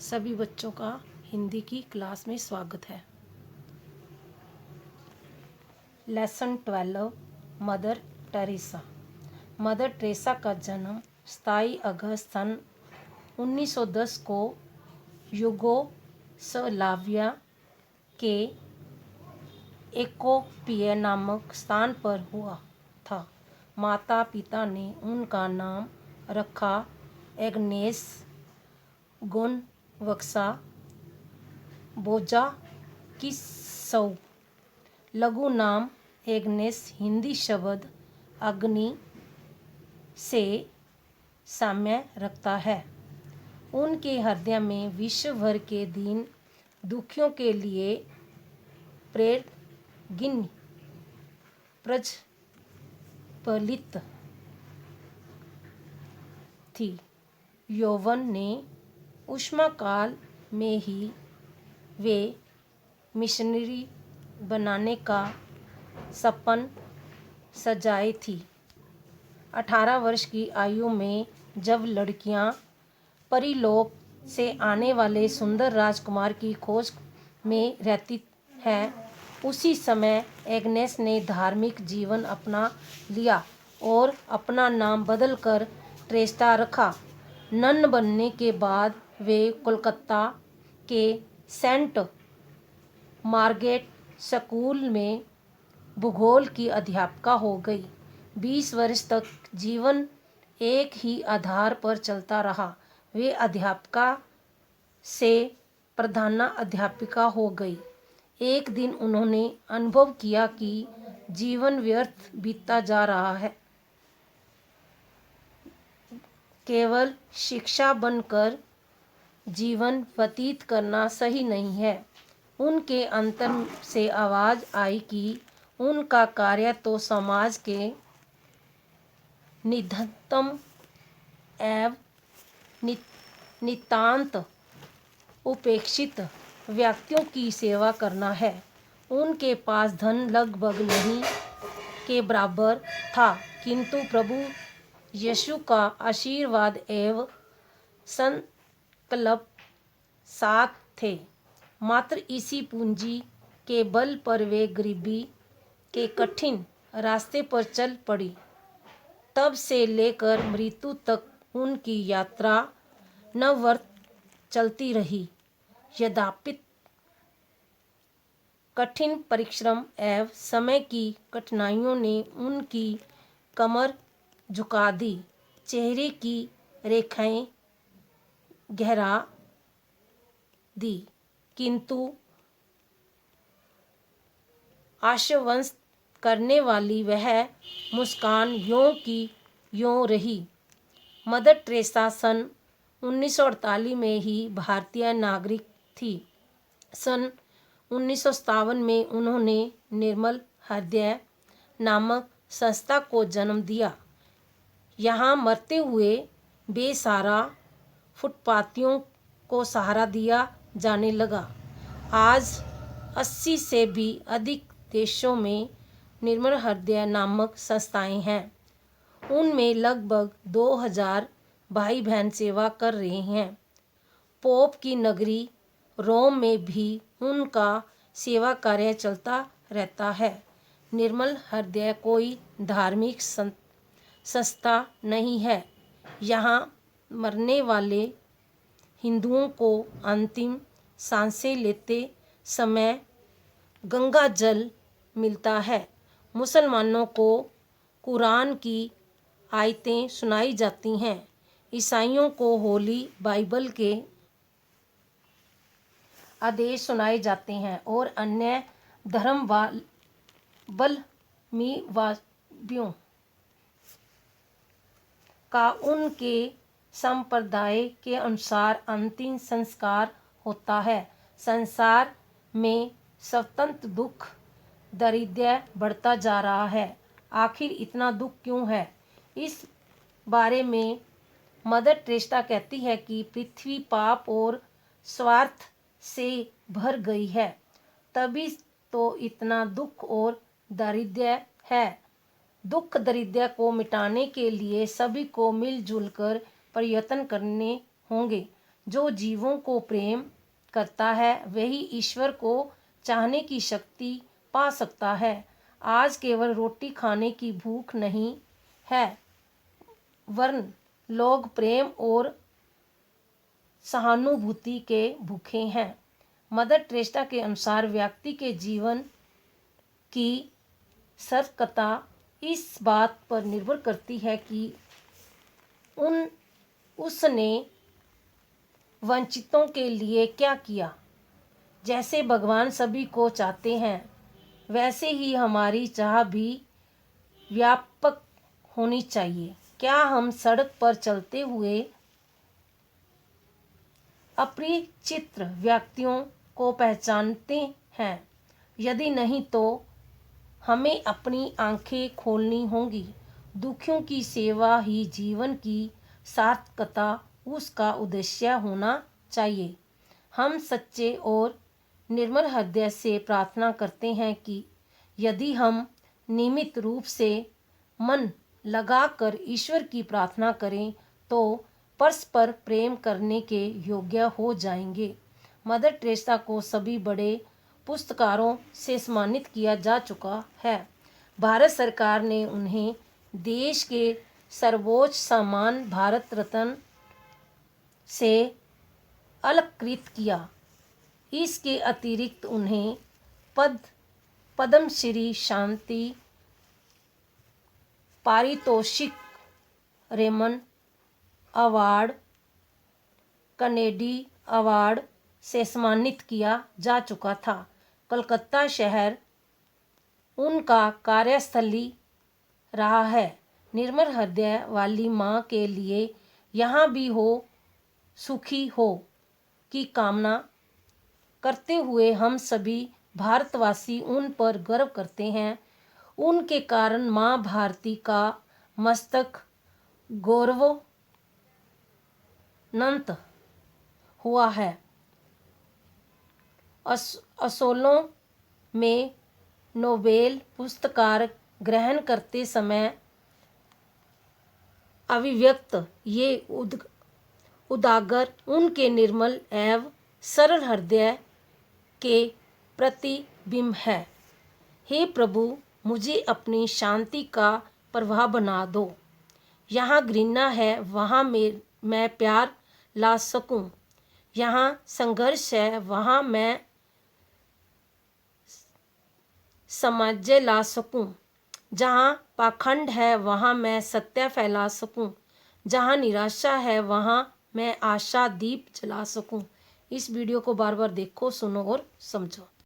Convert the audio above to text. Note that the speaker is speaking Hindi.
सभी बच्चों का हिंदी की क्लास में स्वागत है। Lesson 12 mother Teresa. Mother Teresa का जन्म 27 अगस्त सन 1910 को युगोस्लाविया के एकोपिया नामक स्थान पर हुआ था। माता पिता ने उनका नाम रखा एग्नेस गोनवक्सा बोजाकिसौ। लघु नाम एग्नेस हिंदी शब्द अग्नि से साम्य रखता है। उनके हृदय में विश्व भर के दीन दुखियों के लिए प्रेरणा प्रज्वलित थी। यौवन ने उष्माकाल में ही वे मिशनरी बनाने का सपन सजाए थी। 18 वर्ष की आयु में जब लड़कियां परीलोक से आने वाले सुंदर राजकुमार की खोज में रहती हैं, उसी समय एग्नेस ने धार्मिक जीवन अपना लिया और अपना नाम बदलकर टेरेसा रखा। नन बनने के बाद वे कोलकाता के सेंट मार्गरेट स्कूल में भूगोल की अध्यापिका हो गई। 20 वर्ष तक जीवन एक ही आधार पर चलता रहा। वे अध्यापिका से प्रधानाध्यापिका हो गई। एक दिन उन्होंने अनुभव किया कि जीवन व्यर्थ बीतता जा रहा है। केवल शिक्षा बनकर जीवन व्यतीत करना सही नहीं है। उनके अंतर से आवाज आई कि उनका कार्य तो समाज के निधनतम एवं नितांत उपेक्षित व्यक्तियों की सेवा करना है। उनके पास धन लगभग नहीं के बराबर था, किंतु प्रभु यीशु का आशीर्वाद एवं संकल्प साथ थे। मात्र इसी पूंजी के बल पर वे गरीबी के कठिन रास्ते पर चल पड़ी। तब से लेकर मृत्यु तक उनकी यात्रा नवव्रत चलती रही। यद्यपि कठिन परिश्रम एवं समय की कठिनाइयों ने उनकी कमर झुका दी, चेहरे की रेखाएं गहरा दी, किंतु आश्वस्त करने वाली वह मुस्कान यों की यों रही। मदर टेरेसा सन 1948 में ही भारतीय नागरिक थी। सन 1957 में उन्होंने निर्मल हृदय नामक संस्था को जन्म दिया। यहाँ मरते हुए बेसहारा फुटपाथियों को सहारा दिया जाने लगा। आज 80 से भी अधिक देशों में निर्मल हृदय नामक संस्थाएं हैं। उनमें लगभग 2000 भाई बहन सेवा कर रहे हैं। पोप की नगरी रोम में भी उनका सेवा कार्य चलता रहता है। निर्मल हृदय कोई धार्मिक संस्था नहीं है। यहाँ मरने वाले हिंदुओं को अंतिम सांसें लेते समय गंगा जल मिलता है। मुसलमानों को कुरान की आयतें सुनाई जाती हैं। ईसाइयों को होली बाइबल के आदेश सुनाए जाते हैं और अन्य धर्मावलंबियों का उनके संप्रदाय के अनुसार अंतिम संस्कार होता है। संसार में सतत दुख दारिद्र्य बढ़ता जा रहा है। आखिर इतना दुख क्यों है? इस बारे में मदर टेरेसा कहती है कि पृथ्वी पाप और स्वार्थ से भर गई है, तभी तो इतना दुख और दारिद्र्य है। दुख दारिद्र्य को मिटाने के लिए सभी को मिलजुल कर प्रयत्न करने होंगे। जो जीवों को प्रेम करता है वही ईश्वर को चाहने की शक्ति पा सकता है। आज केवल रोटी खाने की भूख नहीं है, वरन लोग प्रेम और सहानुभूति के भूखे हैं। मदर टेरेसा के अनुसार व्यक्ति के जीवन की सार्थकता इस बात पर निर्भर करती है कि उसने वंचितों के लिए क्या किया। जैसे भगवान सभी को चाहते हैं, वैसे ही हमारी चाह भी व्यापक होनी चाहिए। क्या हम सड़क पर चलते हुए अपरिचित व्यक्तियों को पहचानते हैं? यदि नहीं तो हमें अपनी आंखें खोलनी होंगी। दुखियों की सेवा ही जीवन की सार्थकता, उसका उद्देश्य होना चाहिए। हम सच्चे और निर्मल हृदय से प्रार्थना करते हैं कि यदि हम नियमित रूप से मन लगाकर ईश्वर की प्रार्थना करें तो परस्पर प्रेम करने के योग्य हो जाएंगे। मदर टेरेसा को सभी बड़े पुरस्कारों से सम्मानित किया जा चुका है। भारत सरकार ने उन्हें देश के सर्वोच्च सम्मान भारत रत्न से अलंकृत किया। इसके अतिरिक्त उन्हें पद्मश्री शांति पारितोषिक, रेमन अवार्ड, कैनेडी अवार्ड से सम्मानित किया जा चुका था। कलकत्ता शहर उनका कार्यस्थली रहा है। निर्मल हृदय वाली माँ के लिए यहाँ भी हो सुखी हो की कामना करते हुए हम सभी भारतवासी उन पर गर्व करते हैं। उनके कारण माँ भारती का मस्तक गौरवान्वित हुआ है। असोलों में नोबेल पुरस्कार ग्रहण करते समय अभिव्यक्त ये उदागर उनके निर्मल एवं सरल हृदय के प्रतिबिंब है। हे प्रभु, मुझे अपनी शांति का प्रवाह बना दो। यहाँ घृणा है वहाँ मैं प्यार ला सकूं। यहाँ संघर्ष है वहाँ मैं सामंजस्य ला सकूं। जहाँ पाखंड है वहाँ मैं सत्य फैला सकूं। जहाँ निराशा है वहाँ मैं आशा दीप जला सकूं। इस वीडियो को बार बार देखो, सुनो और समझो।